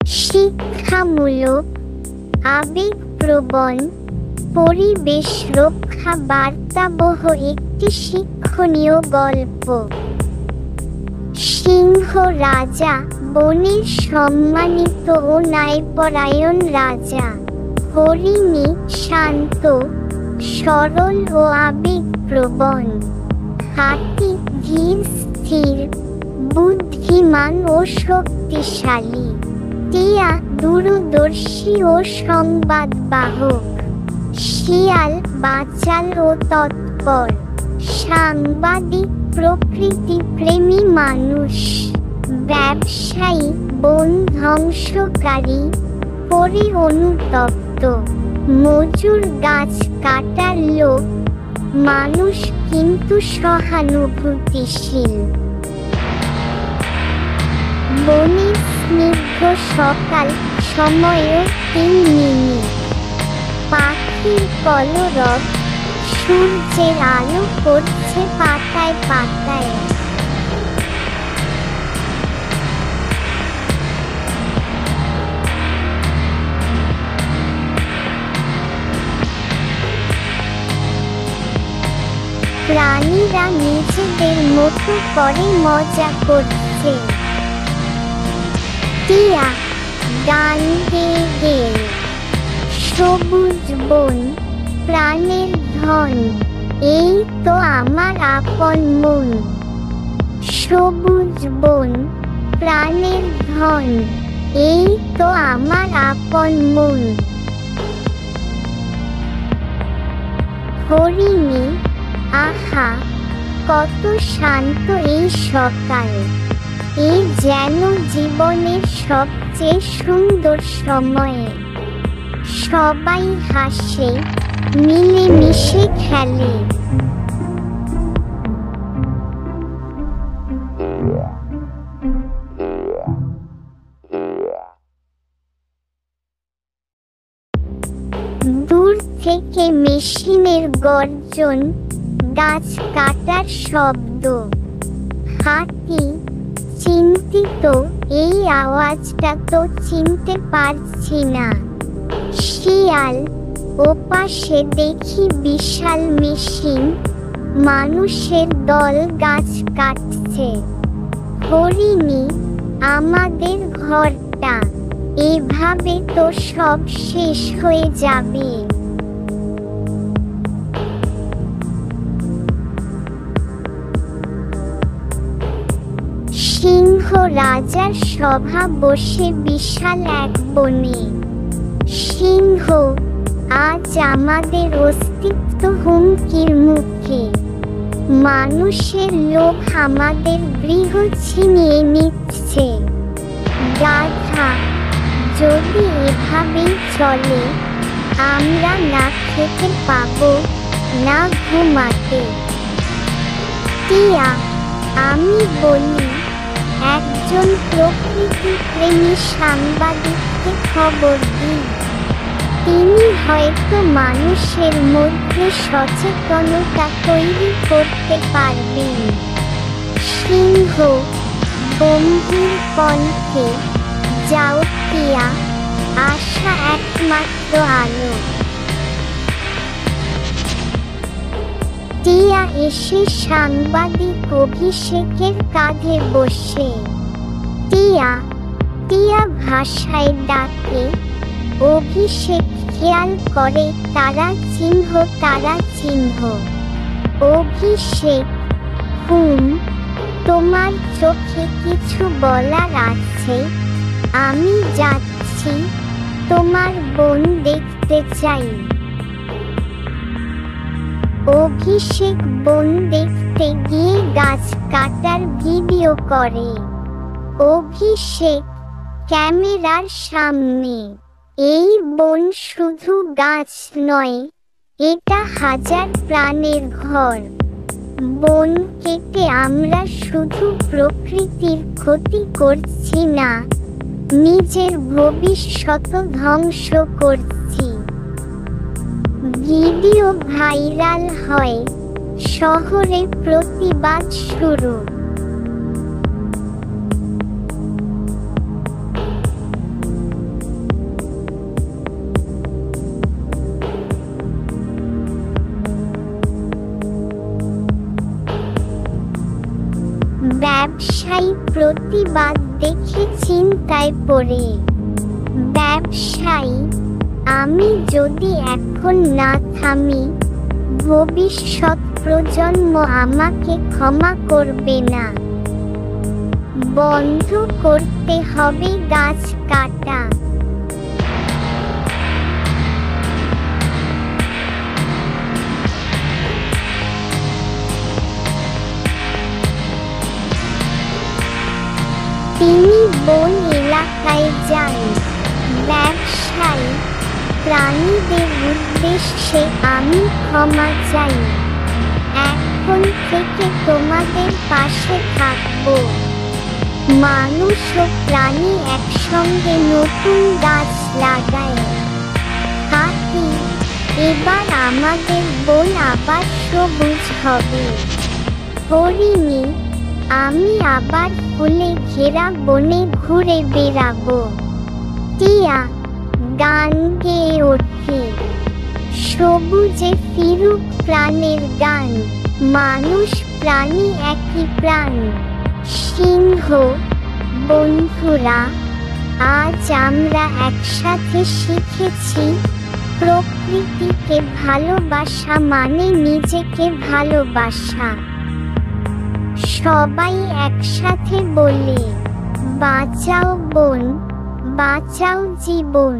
শিক্ষামূলক, আবেগপ্রবণ, পরিবেশ রক্ষা বার্তাবহ একটি শিক্ষণীয় গল্প। সিংহ রাজা, বনের সম্মানিত ও ন্যায়পরায়ণ রাজা। হরিণী শান্ত, সরল ও আবেগপ্রবণ। হাতি ধীর স্থির, বুদ্ধিমান ও শক্তিশালী। টিয়া দূরদর্শী ও সংবাদবাহক। শিয়াল বাচাল ও তৎপর। সাংবাদিক প্রকৃতিপ্রেমী মানুষ। ব্যবসায়ী বন ধ্বংসকারী, পরে অনুতপ্ত। মজুর গাছ কাটার লোক, মানুষ কিন্তু সহানুভূতিশীল। বনের স্নিগ্ধ সকাল, সময়ও 3 মিনিট। পাখির কলরব, সূর্যের আলো পড়ছে পাতায় পাতায়। প্রাণীরা নিজেদের মতো করে মজা করছে। টিয়া গান গেয়ে গেয়ে। সবুজ বন, প্রাণের ধন, এই তো আমার আপন মন। সবুজ বন, প্রাণের ধন, এই তো আমার আপন মন। হরিণী আহা, কত শান্ত এই সকাল। এই যেন জীবনের সবচেয়ে সুন্দর সময়ে। সবাই হাসে, মিলেমিশে খেলে। দূর থেকে মেশিনের গর্জন, গাছ কাটার শব্দ। হাতি চিন্তিত, এই আওয়াজটা তো চিনতে পারছি না। শিয়াল ওপাশে দেখি বিশাল মেশিন, মানুষের দল গাছ কাটছে। হরিণী আমাদের ঘরটা, এভাবে তো সব শেষ হয়ে যাবে। সিংহ রাজার সভা বসে বিশাল এক বনে। সিংহ, আজ আমাদের অস্তিত্ব হুমকির মুখে। মানুষের লোভ আমাদের গৃহ ছিনিয়ে নিচ্ছে। গাধা, যদি এভাবেই চলে, আমরা না খেতে পাবো, না ঘুমাতে। টিয়া, আমি বলি, একজন প্রকৃতিপ্রেমী সাংবাদিককে খবর দিই। তিনি হয়তো মানুষের মধ্যে সচেতনতা তৈরি করতে পারবেন। সিংহ গম্ভীর কণ্ঠে, যাও টিয়া, আশা একমাত্র আলো। টিয়া এসে সাংবাদিক অভিষেকের কাঁধে বসে। টিয়া টিয়া ভাষায় ডাকে। অভিষেক খেয়াল করে তারা চিহ্ন। অভিষেক, তোমার চোখে কিছু বলার আছে? আমি যাচ্ছি, তোমার বোন দেখতে চাই। অভিষেক বন দেখতে গিয়ে গাছ কাটার ভিডিও করে। অভিষেক ক্যামেরার সামনে, এই বন শুধু গাছ নয়, এটা হাজার প্রাণের ঘর। বন কেটে আমরা শুধু প্রকৃতির ক্ষতি করছি না, নিজের ভবিষ্যৎ ধ্বংস করছি। ভিডিও ভাইরাল হয়, শহরে প্রতিবাদ শুরু। ব্যবসায়ী প্রতিবাদ দেখে চিন্তায় পড়ে। ব্যবসায়ী, আমি যদি এখন না থামি, ভবিষ্যৎ প্রজন্ম আমাকে ক্ষমা করবে না। বন্ধ করতে হবে গাছ কাটা। তিনি বন এলাকায় যান। ব্যবসায়ী, প্রাণীদের উদ্দেশ্যে আমি ক্ষমা চাই। এখন থেকে তোমাদের পাশে থাকব। মানুষ ও প্রাণী একসঙ্গে নতুন গাছ লাগায়। হাতি, এবার আমাদের বন আবার সবুজ হবে। হরিণী, আমি আবার ফুলে ঘেরা বনে ঘুরে বেড়াবো। টিয়া গান গেয়ে ওঠে। সবুজে ফিরুক প্রাণের গান, মানুষ প্রাণী একই প্রাণ। সিংহ, বন্ধুরা, আজ আমরা একসাথে শিখেছি প্রকৃতিকে ভালোবাসা মানে নিজেকে ভালোবাসা। সবাই একসাথে বলে, বাঁচাও বন, বাঁচাও জীবন।